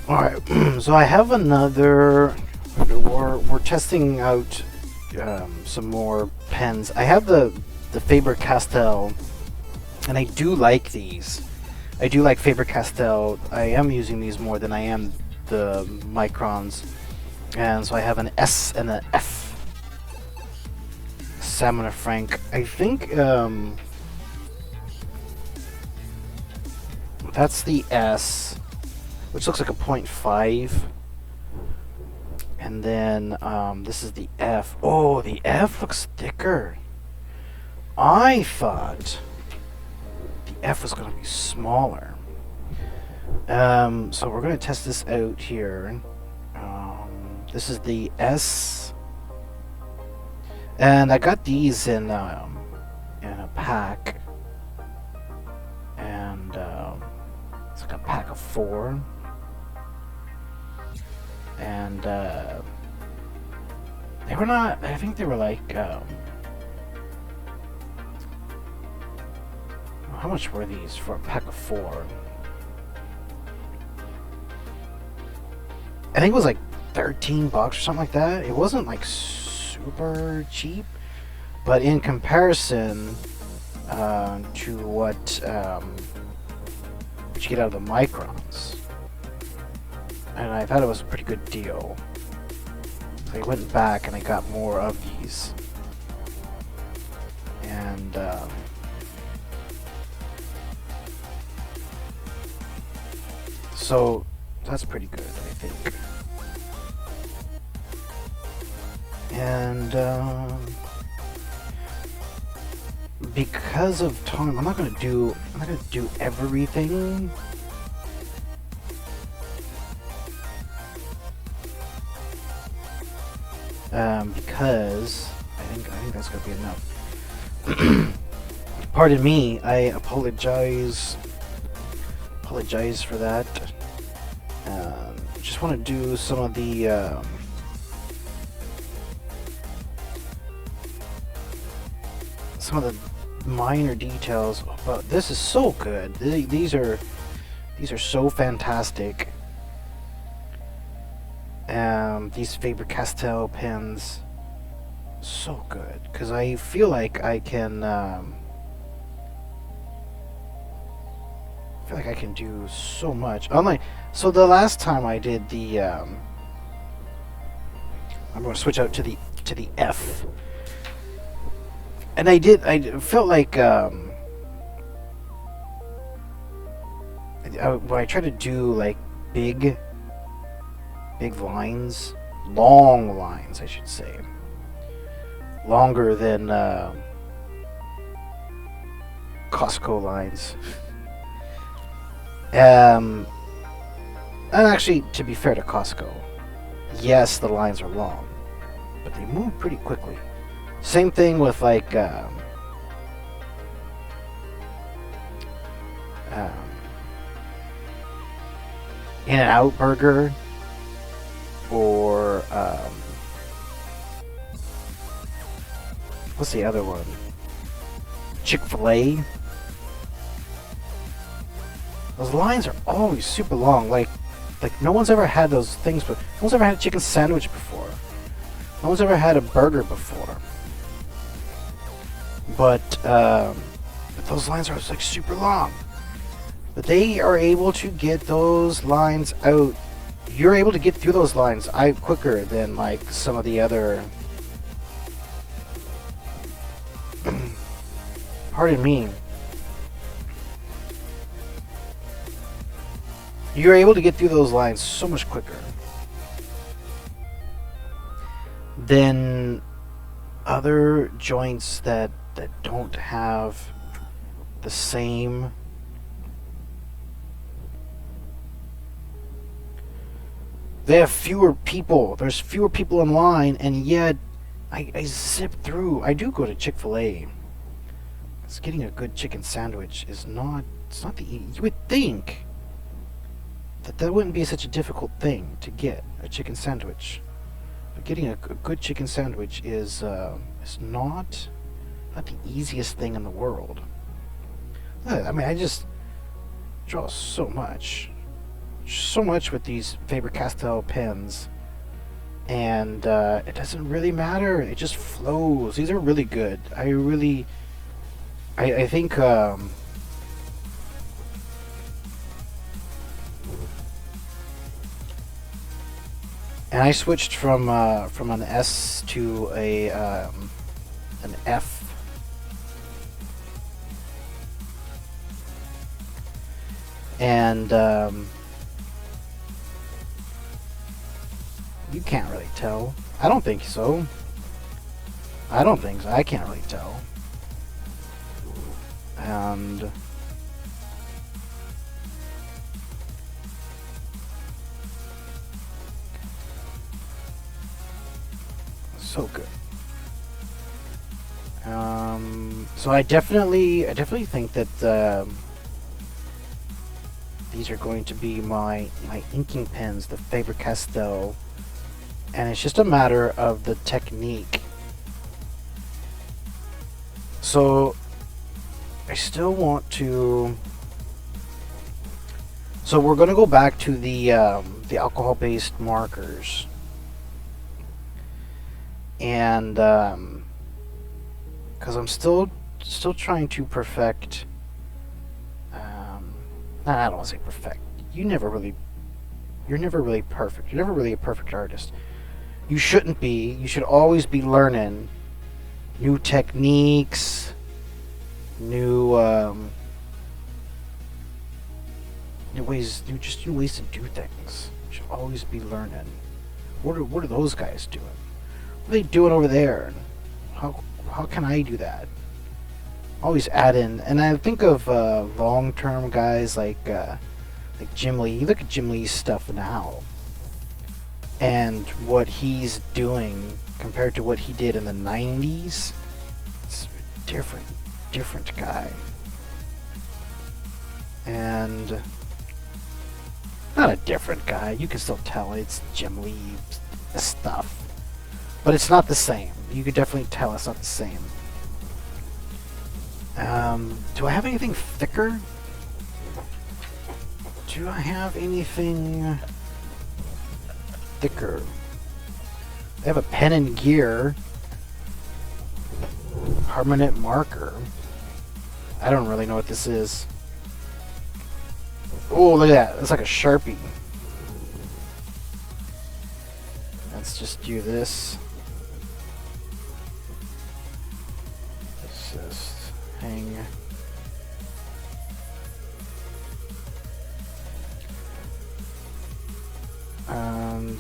Alright, so I have another. We're testing out some more pens. I have the Faber-Castell, and I do like these. I do like Faber-Castell. I am using these more than I am the Microns. And so I have an S and an F. Salmon Frank. I think that's the S, which looks like a 0.5. And then this is the F. Oh, the F looks thicker. I thought the F was going to be smaller. So we're going to test this out here. This is the S. And I got these in a pack. And it's like a pack of 4. And they were not, I think they were like, how much were these for a pack of 4? I think it was like $13 or something like that. It wasn't like super cheap, but in comparison to what you get out of the Microns, and I thought it was a pretty good deal. So I went back and I got more of these, and so that's pretty good, I think. And because of time, I'm not gonna do everything. Because I think that's gonna be enough. Pardon me, I apologize for that. Just want to do some of the minor details, but this is so good. These are so fantastic. These Faber-Castell pens, so good, because I feel like I can do so much. Unlike, so the last time I did the I'm going to switch out to the F. And I felt like when I try to do like big lines, long lines, I should say, longer than Costco lines. And actually, to be fair to Costco, yes, the lines are long, but they move pretty quickly. Same thing with like In-N-Out Burger, or what's the other one? Chick-fil-A. Those lines are always super long. Like no one's ever had those things, but no one's ever had a chicken sandwich before. No one's ever had a burger before. But those lines are like super long. But they are able to get those lines out. You're able to get through those lines quicker than like some of the other. Pardon me. You're able to get through those lines so much quicker than other joints that don't have the same they have fewer people. There's fewer people in line, and yet I zip through. I do go to Chick-fil-A. It's getting a good chicken sandwich is not. It's not the. You would think that wouldn't be such a difficult thing to get, a chicken sandwich. But getting a good chicken sandwich is not the easiest thing in the world. I mean, I just draw so much. so much with these Faber-Castell pens, and it doesn't really matter. It just flows. These are really good. I think and I switched from an S to an F. And you can't really tell. I don't think so. I don't think so. I can't really tell. And so good. So I definitely think that these are going to be my inking pens, the Faber-Castell, and it's just a matter of the technique. So I still want to. So we're going to go back to the alcohol-based markers, and because I'm still trying to perfect. I don't want to say perfect. You're never really perfect. You're never really a perfect artist. You shouldn't be. You should always be learning new techniques, new ways to do things. You should always be learning. What are those guys doing? What are they doing over there? How can I do that? Always add in, and I think of long-term guys like Jim Lee. You look at Jim Lee's stuff now, and what he's doing compared to what he did in the '90s. It's a different guy, and not a different guy. You can still tell it's Jim Lee stuff, but it's not the same. You could definitely tell it's not the same. Do I have anything thicker? Do I have anything thicker? I have a pen and gear permanent marker. I don't really know what this is. Oh, look at that. It's like a Sharpie. Let's just do this. Let's just hang. And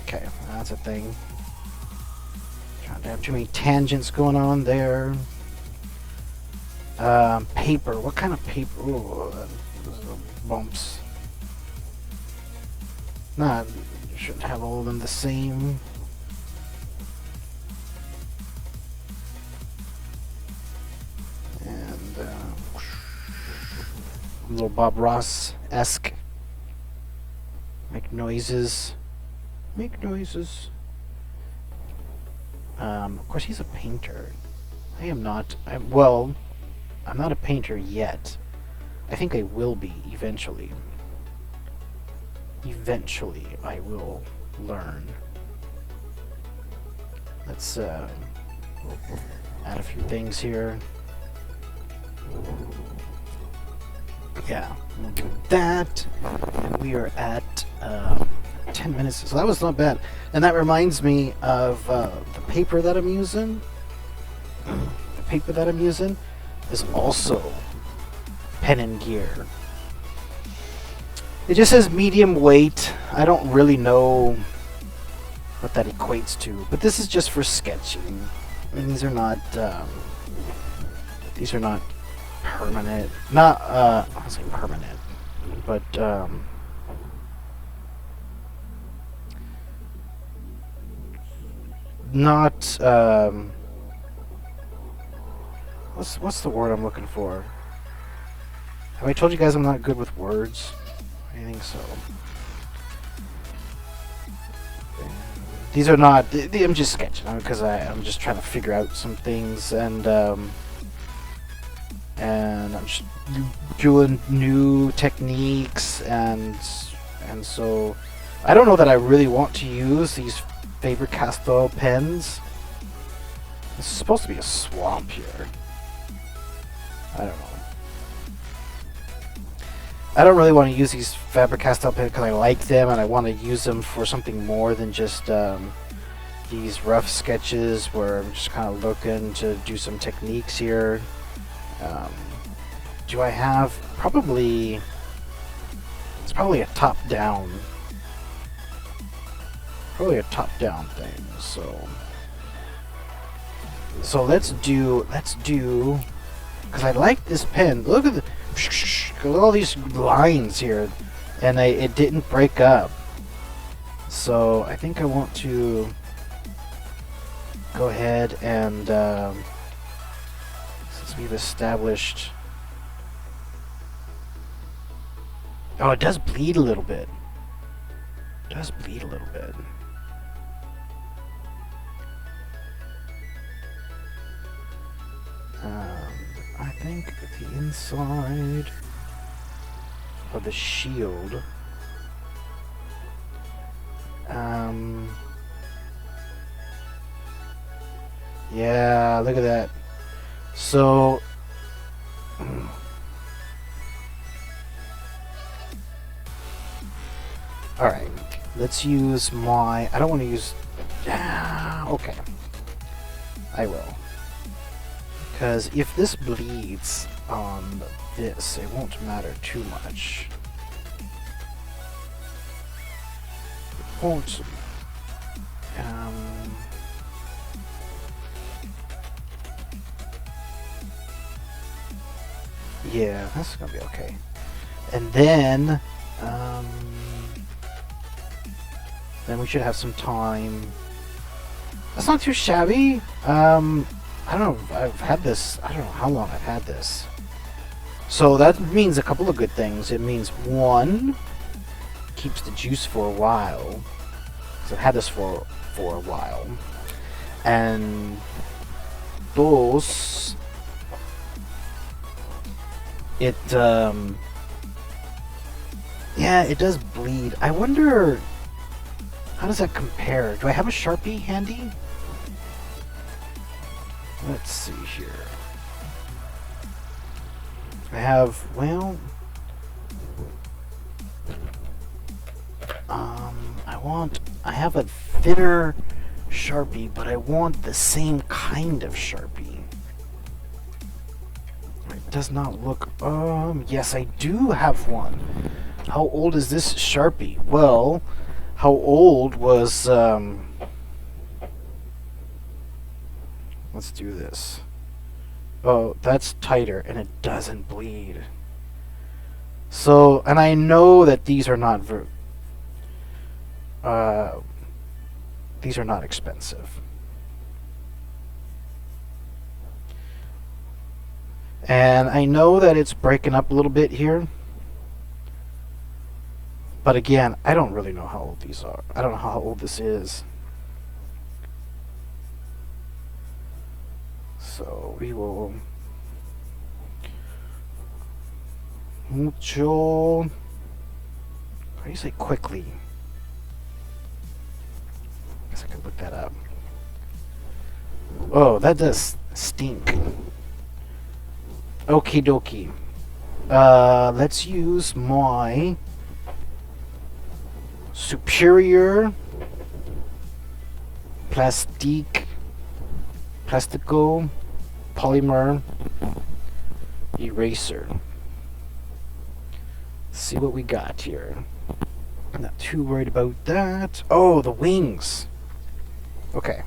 okay, that's a thing. Trying to have too many tangents going on there. Paper. What kind of paper? Oh, bumps. Nah, shouldn't have all of them the same. And a little Bob Ross-esque. Make noises. Make noises. Of course, he's a painter. I am not. Well, I'm not a painter yet. I think I will be eventually. Eventually, I will learn. Let's add a few things here. Yeah, we'll do that. And we are at 10 minutes, so that was not bad. And that reminds me of the paper that I'm using. The paper that I'm using is also pen and gear. It just says medium weight. I don't really know what that equates to, but this is just for sketching. I mean, these are not permanent. Not I'll say permanent, but not what's the word I'm looking for? Have I told you guys I'm not good with words? I think so. These are not. I'm just sketching because I'm just trying to figure out some things, and and I'm just doing new techniques, and so I don't know that I really want to use these Faber-Castell pens. This is supposed to be a swamp here. I don't know. I don't really want to use these Faber-Castell pens because I like them and I want to use them for something more than just these rough sketches where I'm just kind of looking to do some techniques here. Do I have probably... It's probably a top-down. Probably a top-down thing. So let's do, because I like this pen. Look at all these lines here, and it didn't break up. So I think I want to go ahead and since we've established. Oh, it does bleed a little bit. It does bleed a little bit. I think the inside of the shield. Yeah, look at that. So, all right, let's use my. I don't want to use. Okay, I will. Because if this bleeds on this, it won't matter too much. It won't. Yeah, that's gonna be okay. And then we should have some time. That's not too shabby. I don't know. I've had this. I don't know how long I've had this. So that means a couple of good things. It means one, keeps the juice for a while. Because I've had this for a while. And dos, it yeah, it does bleed. I wonder, how does that compare? Do I have a Sharpie handy? Let's see here. I have, well, I have a thinner Sharpie, but I want the same kind of Sharpie. It does not look, yes, I do have one. How old is this Sharpie? Well, how old was, let's do this. Oh, that's tighter, and it doesn't bleed. So, and I know that these are not expensive. And I know that it's breaking up a little bit here. But again, I don't really know how old these are. I don't know how old this is. So we will mucho. How do you say quickly? I guess I could look that up. Oh, that does stink. Okie dokie. Let's use my Superior Plastico Polymer Eraser. Let's see what we got here. I'm not too worried about that. Oh, the wings. Okay.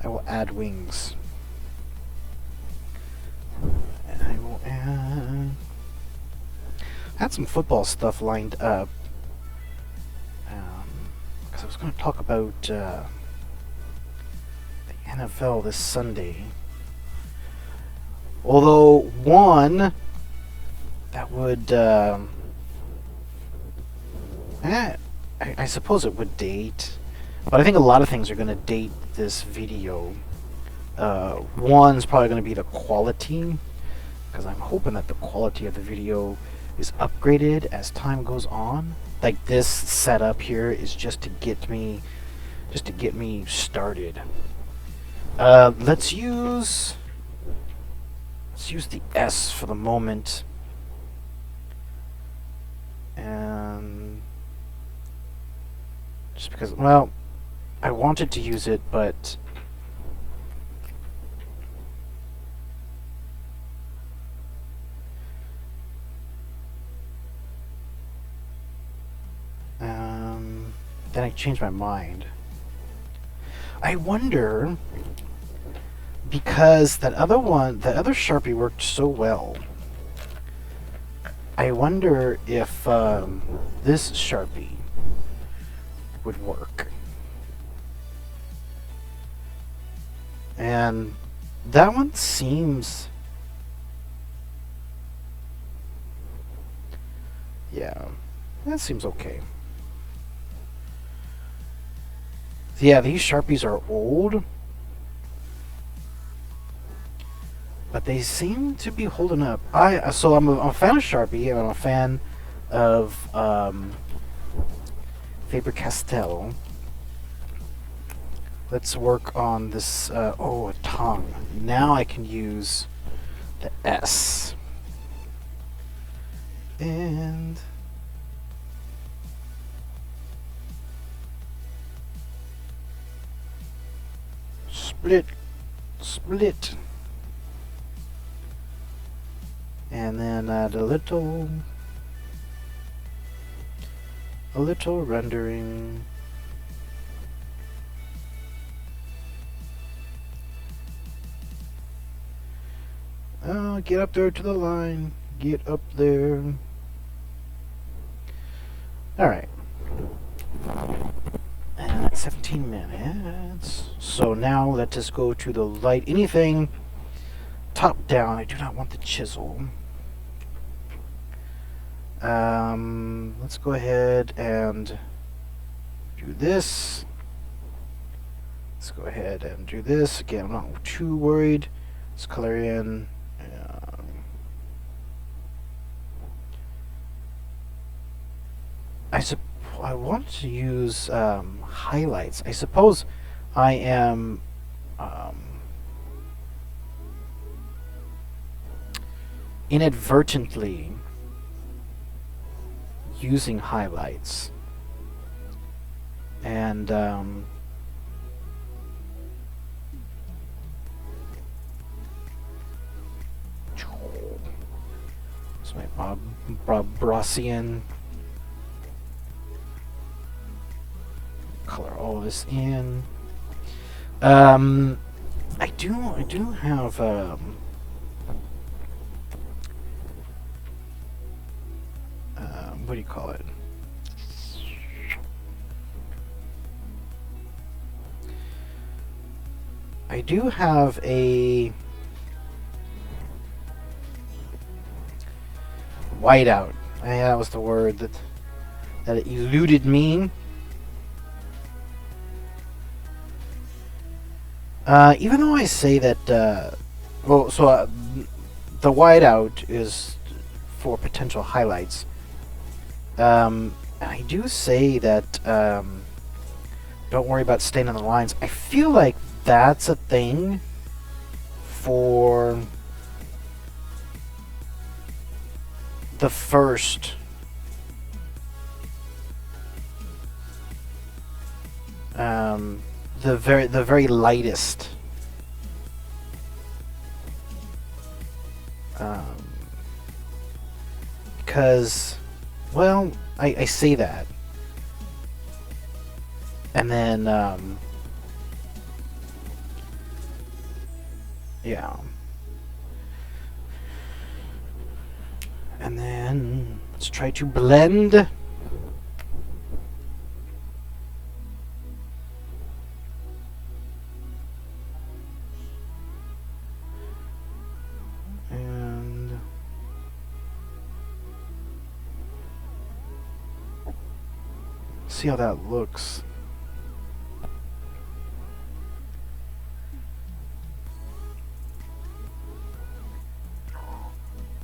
I will add wings. And I will add... I had some football stuff lined up. Because I was going to talk about the NFL this Sunday. Although, one, that would... I suppose it would date. But I think a lot of things are going to date this video. One's probably going to be the quality. because I'm hoping that the quality of the video is upgraded as time goes on. Like this setup here is just to get me started. Let's use the S for the moment. And just because, well, I wanted to use it, but then I changed my mind. I wonder, because that other Sharpie worked so well, I wonder if this Sharpie would work. And that one seems... yeah, that seems okay. Yeah, these Sharpies are old, but they seem to be holding up. So I'm a fan of Sharpie, and I'm a fan of Faber-Castell. Let's work on this. Oh, a tongue. Now I can use the S. And split, and then add a little rendering. Get up there to the line. Get up there. All right. And that's 17 minutes. So now let us go to the light. Anything top down. I do not want the chisel. Let's go ahead and do this. Let's go ahead and do this. Again, I'm not too worried. Let's color in. I want to use highlights. I suppose I am inadvertently using highlights, and it's my Bob-Rossian. Color all this in. I do have what do you call it? I do have a whiteout. That was the word that eluded me. Even though I say that, the whiteout is for potential highlights. I do say that, don't worry about staying on the lines. I feel like that's a thing for the first the very lightest because, well, I say that, and then yeah, and then let's try to blend. See how that looks.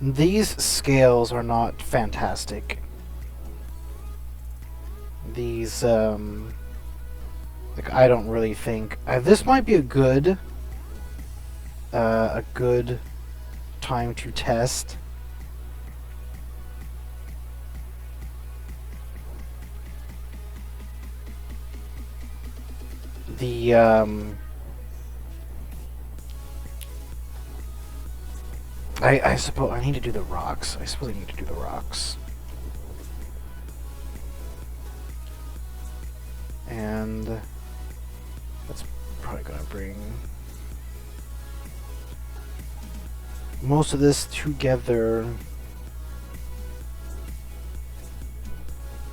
These scales are not fantastic. These, like, I don't really think... this might be a good time to test. The, I suppose I need to do the rocks. I suppose I need to do the rocks. And that's probably gonna bring most of this together.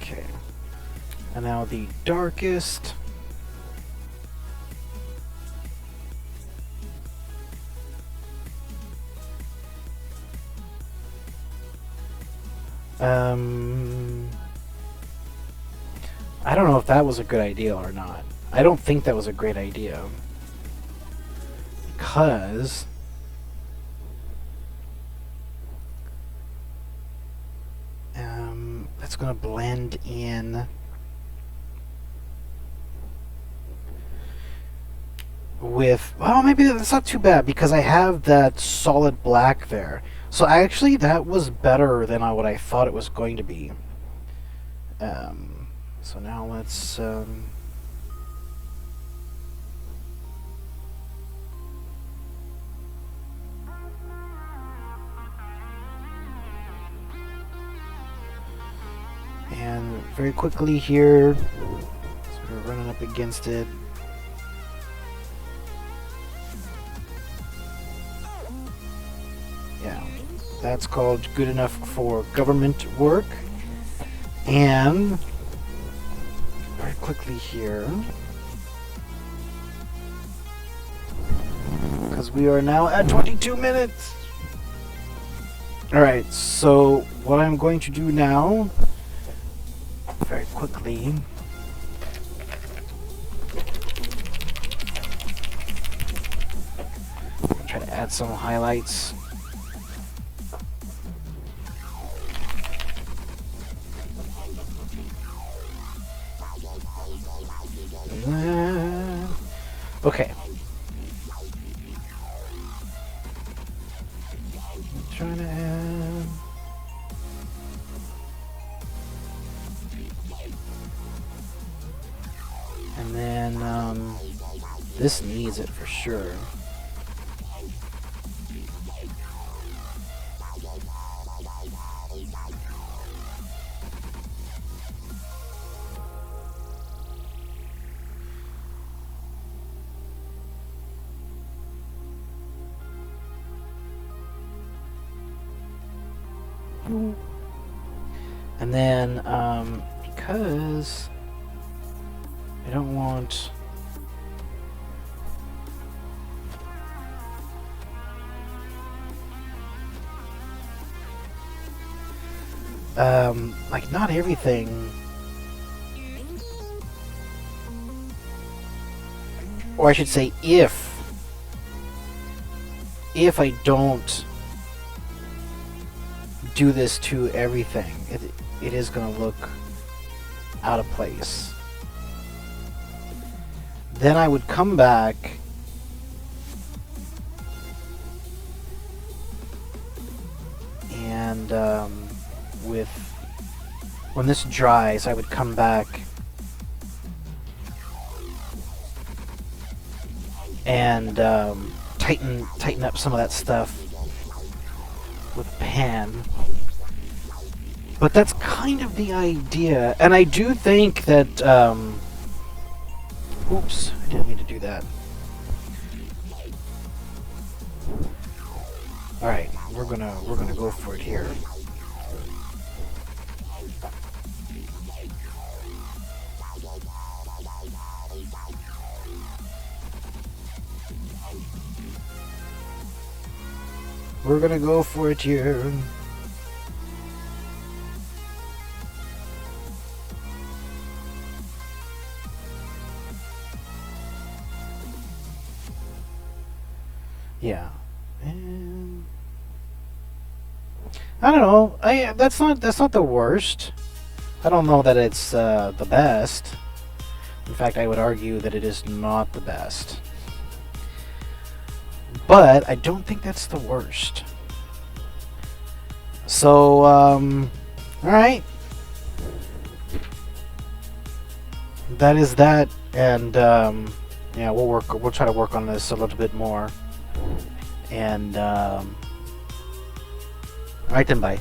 Okay. And now the darkest. I don't know if that was a good idea or not. I don't think that was a great idea. Because that's going to blend in with... Well, maybe that's not too bad because I have that solid black there. So actually, that was better than what I thought it was going to be. So now let's... and very quickly here, sort of running up against it. Yeah, that's called good enough for government work. And very quickly here, because we are now at 22 minutes. Alright, so what I'm going to do now, very quickly, try to add some highlights. Okay. Trying to add... And then, this needs it for sure. And then, because I don't want... like, not everything... Or I should say, if I don't do this to everything, it is going to look out of place. Then I would come back and when this dries, I would come back and tighten up some of that stuff with a pan. But that's kind of the idea, and I do think that oops, I didn't mean to do that. All right, we're gonna go for it here. We're gonna go for it here. Yeah. And I don't know. That's not the worst. I don't know that it's the best. In fact, I would argue that it is not the best. But I don't think that's the worst. So, alright. That is that, and, yeah, we'll try to work on this a little bit more. And, alright then, bye.